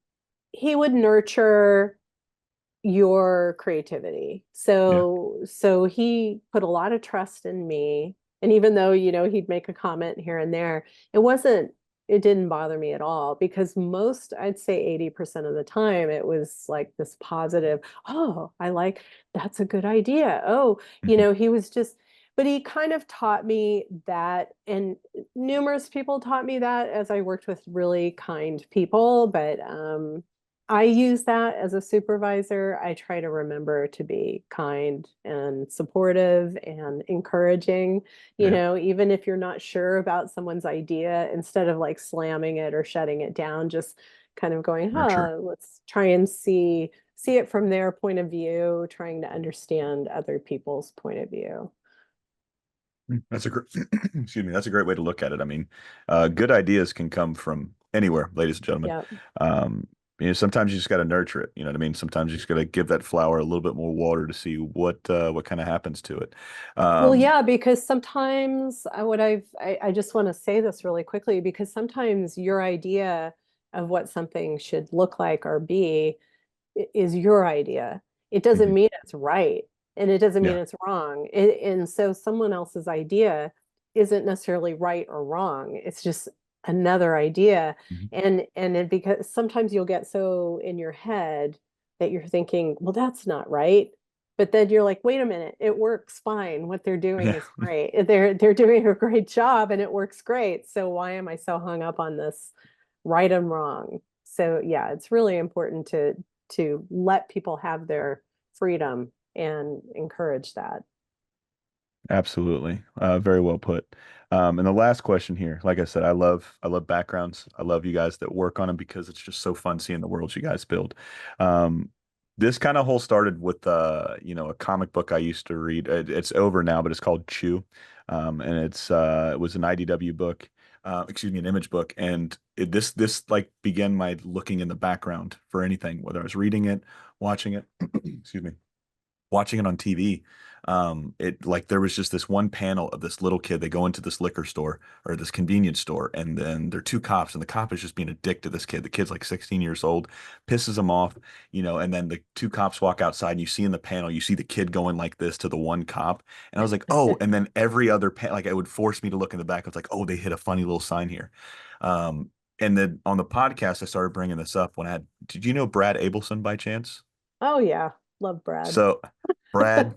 he would nurture your creativity. Yeah. So he put a lot of trust in me. And even though, he'd make a comment here and there, it didn't bother me at all because I'd say 80% of the time, it was like this positive, oh, that's a good idea. Oh, Hmm. he was but he kind of taught me that, and numerous people taught me that as I worked with really kind people. But I use that as a supervisor. I try to remember to be kind and supportive and encouraging, Yeah. even if you're not sure about someone's idea, instead of like slamming it or shutting it down, just kind of going, Nurture. let's try and see it from their point of view, trying to understand other people's point of view. That's a great, excuse me, that's a great way to look at it. I mean, good ideas can come from anywhere, ladies and gentlemen. Yeah. Um, sometimes you just got to nurture it. You know what I mean? Sometimes you just got to give that flower a little bit more water to see what kind of happens to it. Well, Um, yeah, because sometimes I just want to say this really quickly because sometimes your idea of what something should look like or be is your idea. It doesn't mhm. mean it's right, and it doesn't mean Yeah. it's wrong. And so someone else's idea isn't necessarily right or wrong. It's just another idea. Mhm. Because sometimes you'll get so in your head that you're thinking, well, that's not right. But then you're like, wait a minute, it works fine. What they're doing Yeah. is great. They're doing a great job and it works great. So why am I so hung up on this right and wrong? So yeah, it's really important to let people have their freedom and encourage that. Absolutely. Very well put. And the last question here, like I said, I love backgrounds. I love you guys that work on them because it's just so fun seeing the worlds you guys build. Um, this kind of whole started with a comic book I used to read. It's over now, but it's called Chew. And it was an IDW book, excuse me, an image book. And this like began my looking in the background for anything, whether I was reading it, watching it, excuse me, watching it on TV. It like there was just this one panel of this little kid. They go into this liquor store or this convenience store, and then there are two cops, and the cop is just being a dick to this kid. The kid's like 16 years old, pisses him off, and then the two cops walk outside, and you see in the panel, you see the kid going like this to the one cop, and I was like, oh, and then every other like it would force me to look in the back. I was like, oh, they hit a funny little sign here. Um, and then on the podcast, I started bringing this up when did you know Brad Abelson by chance? Oh yeah, love Brad. So Brad,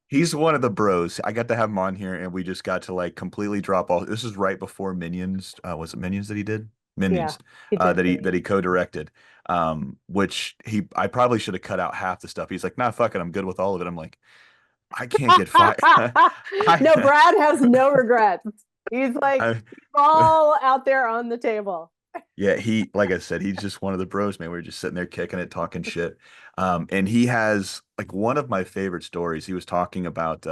he's one of the bros. I got to have him on here, and we just got to like completely drop all. This is right before Minions. Was it Minions that he did? Yeah, Minions, he did that he Minions. co-directed. Which I probably should have cut out half the stuff. He's like, nah, fuck it, I'm good with all of it. I'm like, I can't get fired. No, I, Brad has no regrets. He's like, I, he's all out there on the table. Yeah, like I said, he's just one of the bros, man. We were just sitting there kicking it, talking shit. And he has like one of my favorite stories. He was talking about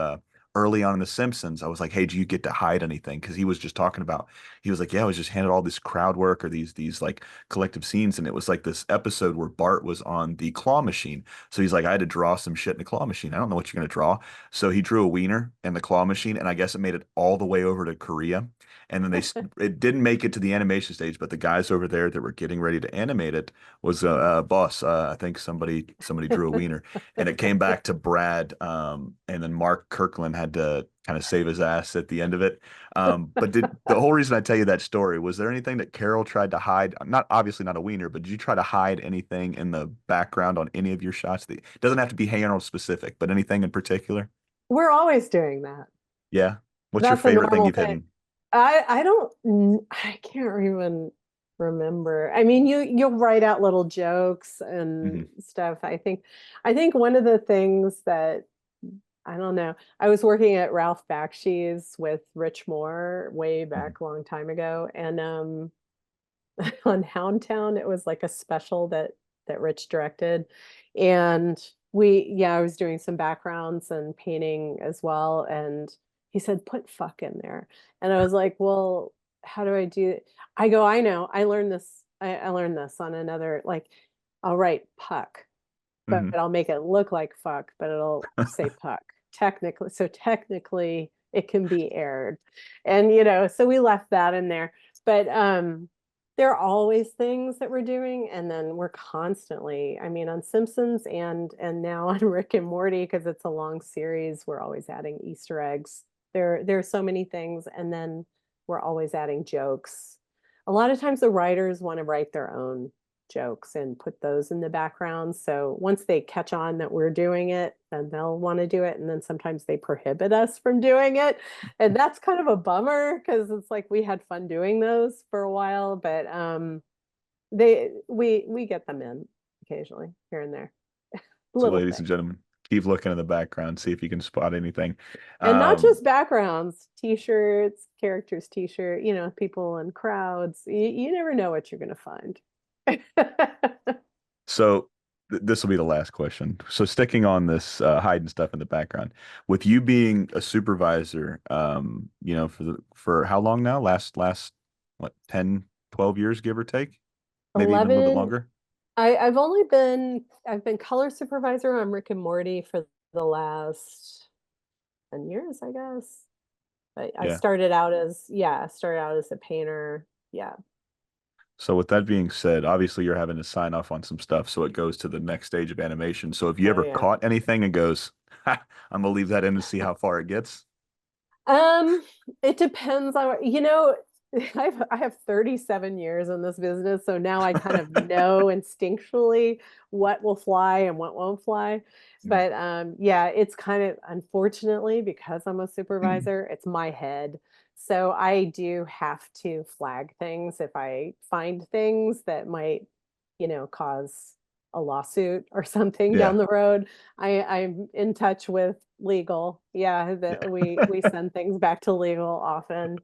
early on in The Simpsons. I was like, "Hey, do you get to hide anything?" Because he was just talking about. He was like, "Yeah, I was just handed all this crowd work or these like collective scenes, and it was like this episode where Bart was on the claw machine. So he's like, I had to draw some shit in the claw machine. I don't know what you're gonna draw. So he drew a wiener in the claw machine, and I guess it made it all the way over to Korea." And then it didn't make it to the animation stage, but the guys over there that were getting ready to animate it was boss. I think somebody drew a wiener, and it came back to Brad. And then Mark Kirkland had to kind of save his ass at the end of it. But did the whole reason I tell you that story, was there anything that Carol tried to hide? Not obviously not a wiener, but did you try to hide anything in the background on any of your shots? That it doesn't have to be Hey Arnold specific, but anything in particular? We're always doing that. Yeah. What's your That's a favorite thing normal you've thing. hidden? I can't even remember. I mean, you'll write out little jokes and Hmm. stuff. I think one of the things that I don't know. I was working at Ralph Bakshi's with Rich Moore way Hmm. back a long time ago, and on Houndtown, it was like a special that Rich directed, and I was doing some backgrounds and painting as well, and he said put fuck in there, and I was like, well, how do I do it? I go, I know, I learned this. I learned this on another like, I'll write puck, but Hmm. I'll make it look like fuck, but it'll say puck technically. So technically, it can be aired, and so we left that in there, but there are always things that we're doing, and then we're constantly, I mean, on Simpsons and now on Rick and Morty, because it's a long series, we're always adding Easter eggs. There are so many things, and then we're always adding jokes. A lot of times the writers want to write their own jokes and put those in the background. So once they catch on that we're doing it, then they'll want to do it. And then sometimes they prohibit us from doing it. And that's kind of a bummer because it's like we had fun doing those for a while, but we get them in occasionally here and there. So, Little ladies and things. gentlemen, keep looking in the background, see if you can spot anything. And not Um, just backgrounds, t-shirts, characters, t-shirt, people in crowds. You never know what you're going to find. so this will be the last question. So, sticking on this hiding stuff in the background, with you being a supervisor, for how long now? Last what, 10, 12 years, give or take? Maybe even a little bit 11. longer. I've been color supervisor on Rick and Morty for the last 10 years, I guess. I Yeah. started out as a painter. Yeah. So with that being said, obviously you're having to sign off on some stuff so it goes to the next stage of animation. So if you Oh ever yeah. caught anything and goes, ha, I'm gonna leave that in to see how far it gets. Um, it depends on, I have 37 years in this business, so now I kind of know instinctually what will fly and what won't fly. Yeah. But yeah, it's kind of unfortunately because I'm a supervisor, it's my head. So I do have to flag things if I find things that might, cause a lawsuit or something Yeah. down the road. I'm in touch with legal. Yeah, that Yeah. we send things back to legal often.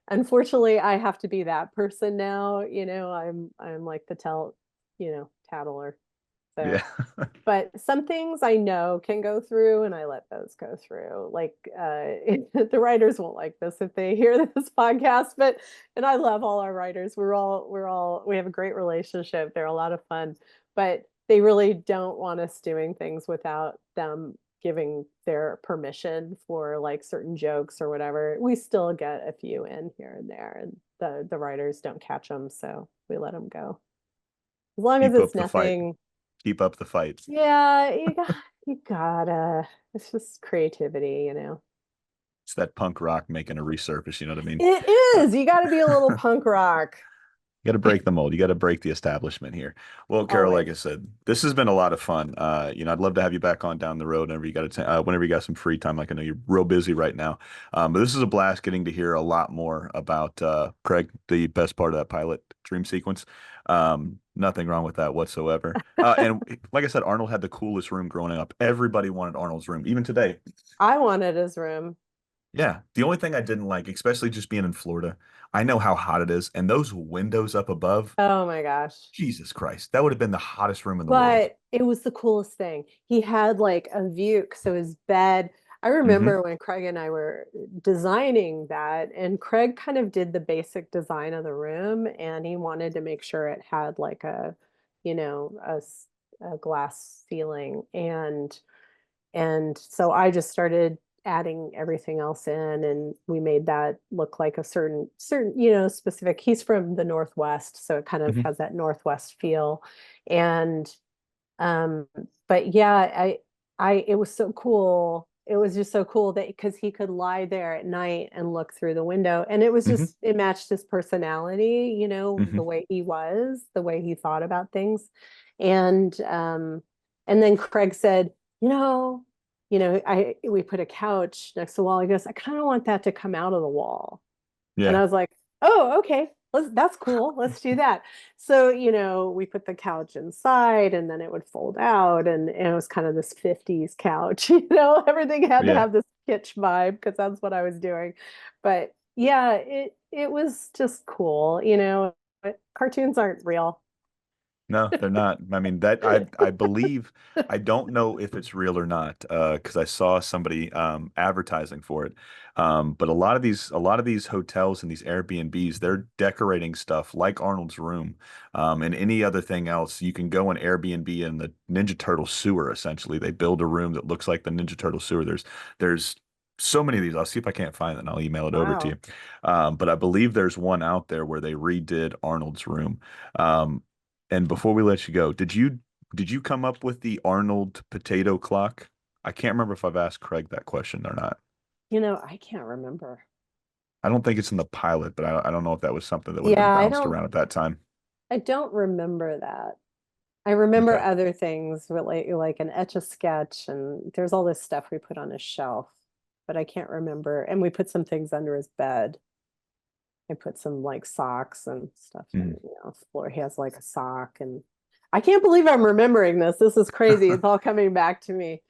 Unfortunately, I have to be that person now. I'm like the tattler. So, Yeah. but some things I know can go through, and I let those go through. Like the writers won't like this if they hear this podcast, but and I love all our writers. We have a great relationship. They're a lot of fun, but they really don't want us doing things without them giving their permission for like certain jokes or whatever. We still get a few in here and there, and the writers don't catch them, so we let them go. As long as Keep it's up the fight. nothing. Keep up the fight. Yeah, you gotta. It's just creativity. It's that punk rock making a resurface, you know what I mean? It Uh, is. You gotta be a little punk rock. You got to break the mold. You got to break the establishment here. Well, Carol, like I Always. said, this has been a lot of fun. I'd love to have you back on down the road whenever you got some free time. Like I know you're real busy right now, but this is a blast getting to hear a lot more about Craig, the best part of that pilot dream sequence. Nothing wrong with that whatsoever. And like I said, Arnold had the coolest room growing up. Everybody wanted Arnold's room, even today. I wanted his room. Yeah. The only thing I didn't like, especially just being in Florida, I know how hot it is, and those windows up above, Oh my gosh. Jesus Christ, that would have been the hottest room in the world. But it was the coolest thing. He had like a view, so his bed. I Hmm. remember when Craig and I were designing that, and Craig kind of did the basic design of the room, and he wanted to make sure it had like a, a glass ceiling, and so I just started adding everything else in, and we made that look like a certain specific. He's from the Northwest, so it kind of Hmm. has that Northwest feel, and um, but yeah, it was so cool. It was just so cool that because he could lie there at night and look through the window, and it was Hmm. just it matched his personality, the Hmm. way he was, the way he thought about things, and then Craig said, I we put a couch next to the wall. He goes, I kind of want that to come out of the wall. And I Yeah. was like, oh, okay. That's cool. Let's do that. So, we put the couch inside and then it would fold out and it was kind of this 50s couch, everything had to Yeah. have this kitsch vibe because that's what I was doing. But yeah, it was just cool, but cartoons aren't real. No, they're not. I mean, that I believe, I don't know if it's real or not, because I saw somebody advertising for it. But a lot of these hotels and these Airbnbs, they're decorating stuff like Arnold's room, and any other thing else. You can go on Airbnb in the Ninja Turtle sewer, essentially. They build a room that looks like the Ninja Turtle sewer. There's so many of these. I'll see if I can't find it and I'll email it over to you. Wow. But I believe there's one out there where they redid Arnold's room. Um, and before we let you go, did you come up with the Arnold potato clock? I can't remember if I've asked Craig that question or not. I can't remember. I don't think it's in the pilot, but I don't know if that was something that would have been Yeah, bounced around at that time. I don't remember that. I remember Okay. other things really like an etch a sketch and there's all this stuff we put on his shelf, but I can't remember. And we put some things under his bed. I put some like socks and stuff on, Mhm. the floor. He has like a sock and I can't believe I'm remembering this. This is crazy. It's all coming back to me.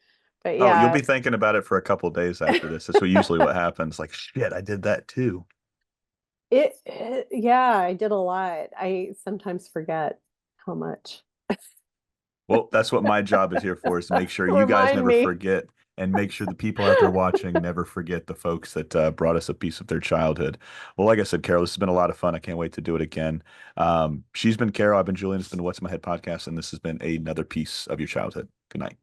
But Oh, you'll yeah, be thinking about it for a couple of days after this. That's usually what happens. Like, shit, I did that too. yeah, I did a lot. I sometimes forget how much. Well, that's what my job is here for, is to make sure you guys Remind never me. forget and make sure the people out there watching never forget the folks that brought us a piece of their childhood. Well, like I said, Carol, this has been a lot of fun. I can't wait to do it again. She's been Carol. I've been Julian. It's been What's My Head podcast, and this has been another piece of your childhood. Good night.